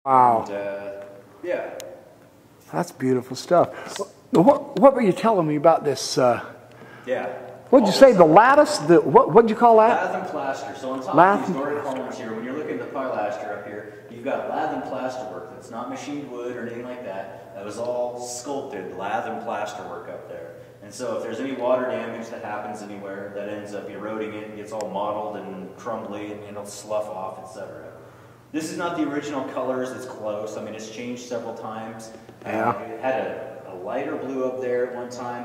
Wow. And, yeah. That's beautiful stuff. What were you telling me about this? Yeah. What'd you say? The lattice? What'd you call that? Lath and plaster. So on top of these Nordic columns here, when you're looking at the pilaster up here, you've got lath and plaster work. That's not machined wood or anything like that. That was all sculpted lath and plaster work up there. And so if there's any water damage that happens anywhere, that ends up eroding it, and gets all mottled and crumbly, and it'll slough off, etc. This is not the original colors. It's close. I mean, it's changed several times. Yeah. It had a lighter blue up there at one time,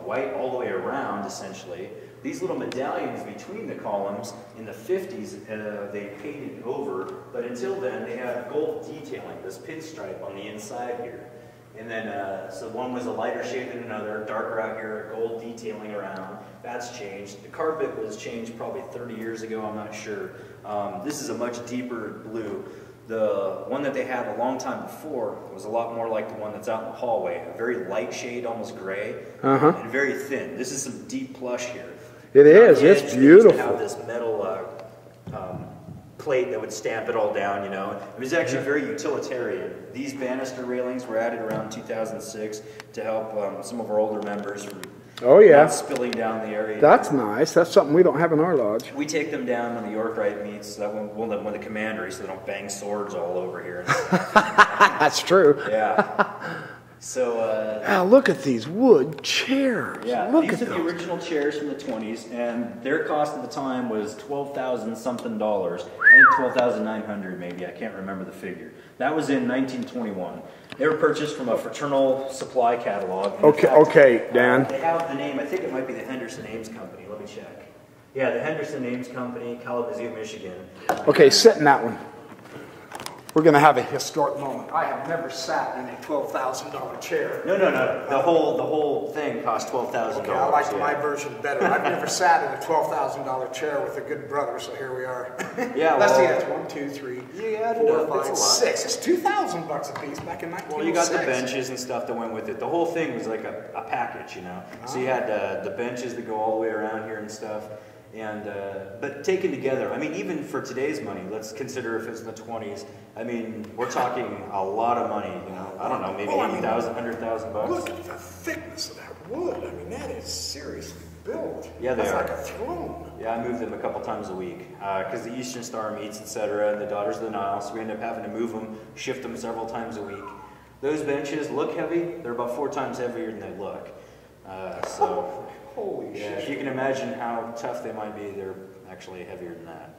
white all the way around, essentially. These little medallions between the columns in the 50s, they painted over, but until then they had gold detailing, this pinstripe on the inside here. And then, so one was a lighter shade than another, darker out here, gold detailing around. That's changed. The carpet was changed probably 30 years ago, I'm not sure. This is a much deeper blue. The one that they had a long time before was a lot more like the one that's out in the hallway. A very light shade, almost gray, and very thin. This is some deep plush here. It is. It's beautiful. They used to have this metal plate that would stamp it all down, you know. It was actually very utilitarian. These banister railings were added around 2006 to help some of our older members from not spilling down the area. That's nice. That's something we don't have in our lodge. We take them down when the York Rite meets, when the commandery, so they don't bang swords all over here. That's true. Yeah. So, now look at these wood chairs. Yeah, look these at are the original chairs from the 20s, and their cost at the time was $12,000 something. I think 12,900 maybe. I can't remember the figure. That was in 1921. They were purchased from a fraternal supply catalog. Okay, Dan. They have the name. I think it might be the Henderson Ames Company. Let me check. Yeah, the Henderson Ames Company, Kalamazoo, Michigan. Okay, sit in that one. We're going to have a historic moment. I have never sat in a $12,000 chair. No. The whole thing cost $12,000. Okay, I like my version better. I've never sat in a $12,000 chair with a good brother, so here we are. Yeah, let's see. That's 1, 2, 3, yeah, 4, 5, 6. It's $2,000 a piece back in 1906. Well, you got the benches and stuff that went with it. The whole thing was like a package, you know. So you had the benches that go all the way around here and stuff. And but taken together, I mean, even for today's money, let's consider if it's in the 20s. I mean, we're talking a lot of money. You know, I don't know, maybe $80,000, $100,000. Look at the thickness of that wood. I mean, that is seriously built. Yeah, they are. That's like a throne. Yeah, I move them a couple times a week because the Eastern Star meets, etc., and the Daughters of the Nile. So we end up having to move them, shift them several times a week. Those benches look heavy. They're about 4 times heavier than they look. So. Holy shit. If you can imagine how tough they might be, they're actually heavier than that.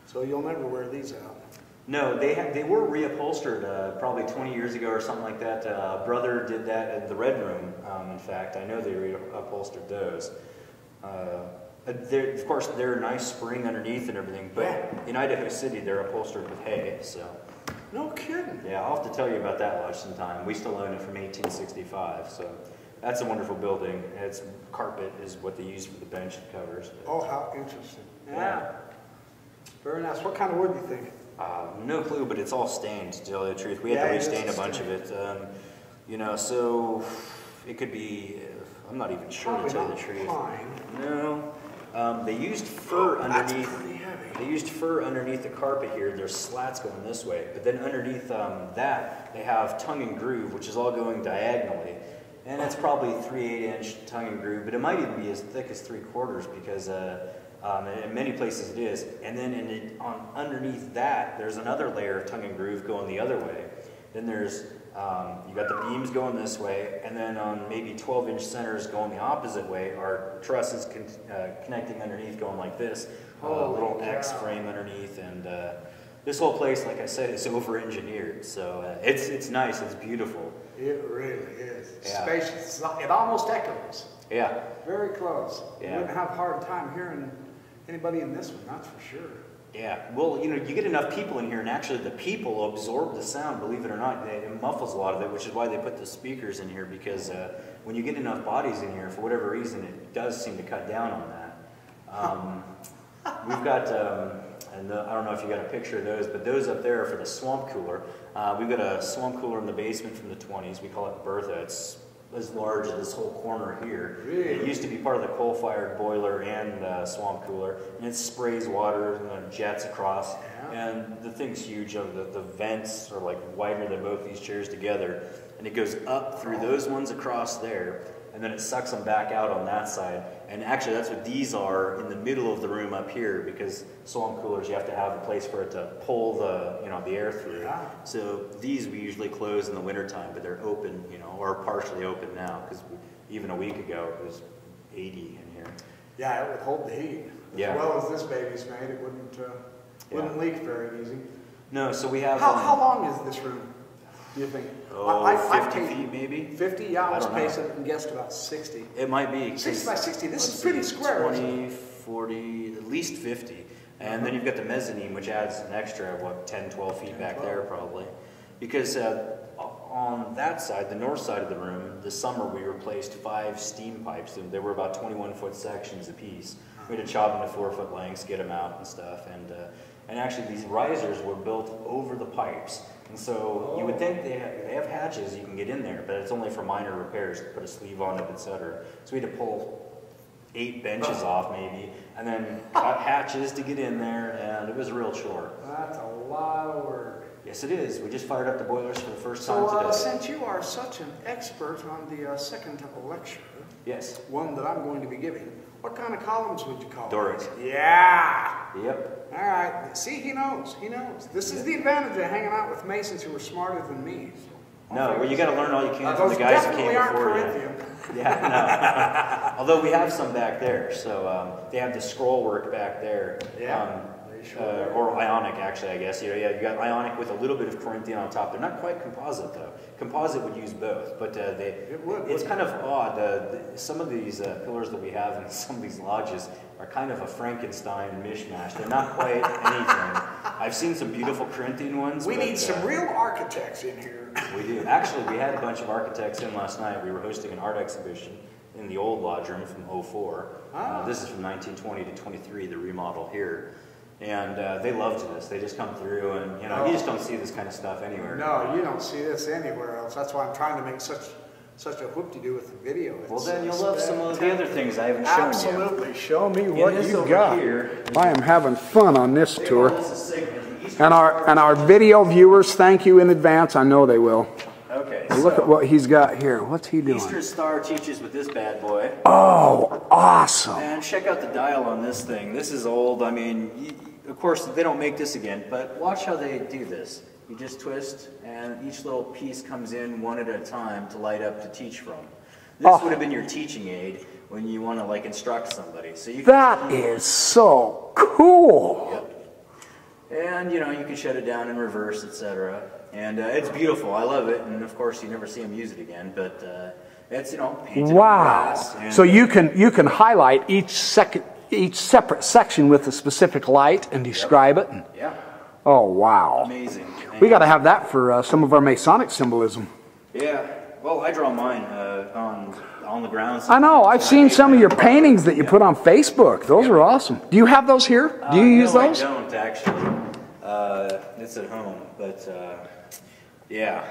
So you'll never wear these out? No, they were reupholstered probably 20 years ago or something like that. Brother did that at the Red Room, in fact. I know they reupholstered those. Of course, they're a nice spring underneath and everything, but in Idaho City, they're upholstered with hay, so. No kidding. Yeah, I'll have to tell you about that lodge sometime. We still own it from 1865, so. That's a wonderful building. Its carpet is what they use for the bench and covers. Oh, how interesting. Yeah. Very nice. What kind of wood do you think? No clue, but it's all stained, to tell you the truth. We had to restain a bunch of it. You know, so it could be, I'm not even sure to tell you the truth. Pine. No. They used fur underneath. They used fur underneath the carpet here. There's slats going this way. But then underneath that, they have tongue and groove, which is all going diagonally. And it's probably 3/8" tongue and groove, but it might even be as thick as 3/4 because in many places it is. And then underneath that, there's another layer of tongue and groove going the other way. Then there's, you got the beams going this way, and then on maybe 12" centers going the opposite way are trusses connecting underneath going like this. A little X frame underneath, and this whole place, like I said, is over-engineered. So it's nice, it's beautiful. It really is. Yeah. Spacious. It almost echoes. Yeah. Very close. Yeah. You wouldn't have a hard time hearing anybody in this one, that's for sure. Yeah. Well, you know, you get enough people in here, and actually the people absorb the sound, believe it or not. It muffles a lot of it, which is why they put the speakers in here, because when you get enough bodies in here, for whatever reason, it does seem to cut down on that. We've got... and I don't know if you got a picture of those, but those up there are for the swamp cooler. We've got a swamp cooler in the basement from the 20s. We call it Bertha. It's as large as this whole corner here. Really? It used to be part of the coal-fired boiler and swamp cooler, and it sprays water and jets across. Yeah. And the thing's huge. The vents are like wider than both these chairs together, and it goes up through those ones across there, and then it sucks them back out on that side. And actually, that's what these are in the middle of the room up here, because swamp coolers, you have to have a place for it to pull the the air through. Yeah. So these we usually close in the wintertime, but they're open, or partially open now, because even a week ago it was 80 in here. Yeah, it would hold the heat. Yeah. As well as this baby's made, it wouldn't leak very easy. No, so we have... How long is this room, do you think? Oh, 50 feet maybe? 50? Yeah, I was pacing and guessed about 60. It might be. 60 by 60. This is pretty square. 20, 40, at least 50. And then you've got the mezzanine, which adds an extra, 10, 12 feet back there probably. Because on that side, the north side of the room, this summer we replaced 5 steam pipes. And they were about 21-foot sections apiece. We had to chop them to 4-foot lengths, get them out and stuff. And actually these risers were built over the pipes. And so you would think they have hatches you can get in there, but it's only for minor repairs, to put a sleeve on it, etc. So we had to pull 8 benches off maybe, and then cut hatches to get in there, and it was a real chore. That's a lot of work. Yes, it is. We just fired up the boilers for the first time today. Since you are such an expert on the second lecture, yes, one that I'm going to be giving, what kind of columns would you call Doric. it? Yeah. Yep. All right. See, he knows. He knows. This is the advantage of hanging out with Masons who are smarter than me. So no, well, you got to learn all you can from the guys who came before you. Yeah, no. Although we have some back there, so they have the scroll work back there. Yeah. Or Ionic, actually, I guess. You got Ionic with a little bit of Corinthian on top. They're not quite composite, though. Composite would use both, but it's kind of odd. Some of these pillars that we have in some of these lodges are kind of a Frankenstein mishmash. They're not quite anything. I've seen some beautiful Corinthian ones. We need some real architects in here. We do. Actually, we had a bunch of architects in last night. We were hosting an art exhibition in the old lodge room from '04. This is from 1920 to 23, the remodel here. And they loved this. They just come through, and you just don't see this kind of stuff anywhere. No, you don't see this anywhere else. That's why I'm trying to make such a whoop-de-doo with the video. Well, then you'll love some of the other things I haven't shown you. Absolutely. Show me what you got. Here. I am having fun on this tour. And our video viewers, thank you in advance. I know they will. Okay. Well, look at what he's got here. What's he doing? Eastern Star teaches with this bad boy. Oh, awesome. And check out the dial on this thing. This is old. I mean, of course, they don't make this again, but watch how they do this. You just twist, and each little piece comes in one at a time to light up to teach from. This would have been your teaching aid when you want to instruct somebody. So you that is so cool. Yep. And you can shut it down in reverse, etc. And it's beautiful. I love it. And of course, you never see them use it again. But it's painted glass. So you can highlight each separate section with a specific light and describe it. Yeah. Oh wow. Amazing. We got to have that for some of our Masonic symbolism. Yeah. Well, I draw mine on the ground. I know. I've seen some of your paintings that you put on Facebook. Those are awesome. Do you have those here? Do you use those? I don't actually. It's at home, but yeah.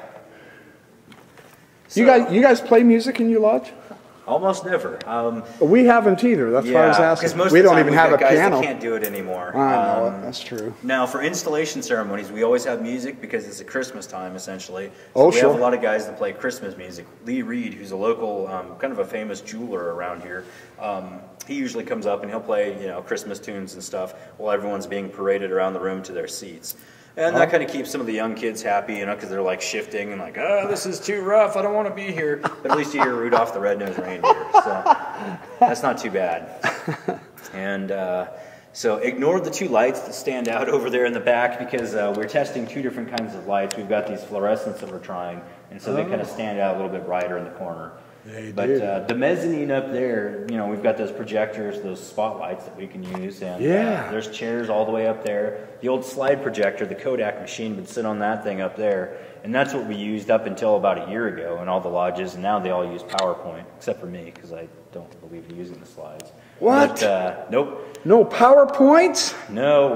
So, you guys play music in your lodge? Almost never. We haven't either. That's why I was asking. We don't even have a piano. That can't do it anymore. I know it. That's true. Now, for installation ceremonies, we always have music because it's a Christmas time, essentially. So we have a lot of guys that play Christmas music. Lee Reed, who's a local, kind of a famous jeweler around here, he usually comes up and he'll play, Christmas tunes and stuff while everyone's being paraded around the room to their seats. And that kind of keeps some of the young kids happy, because they're shifting and this is too rough, I don't want to be here. But at least you hear Rudolph the Red-Nosed Reindeer, so that's not too bad. And so ignore the 2 lights that stand out over there in the back, because we're testing 2 different kinds of lights. We've got these fluorescents that we're trying, and so they kind of stand out a little bit brighter in the corner. But the mezzanine up there, we've got those projectors, those spotlights that we can use, and there's chairs all the way up there. The old slide projector, the Kodak machine, would sit on that thing up there, and that's what we used up until about a year ago in all the lodges, and now they all use PowerPoint, except for me, because I don't believe in using the slides. What? But, nope. No PowerPoints? No.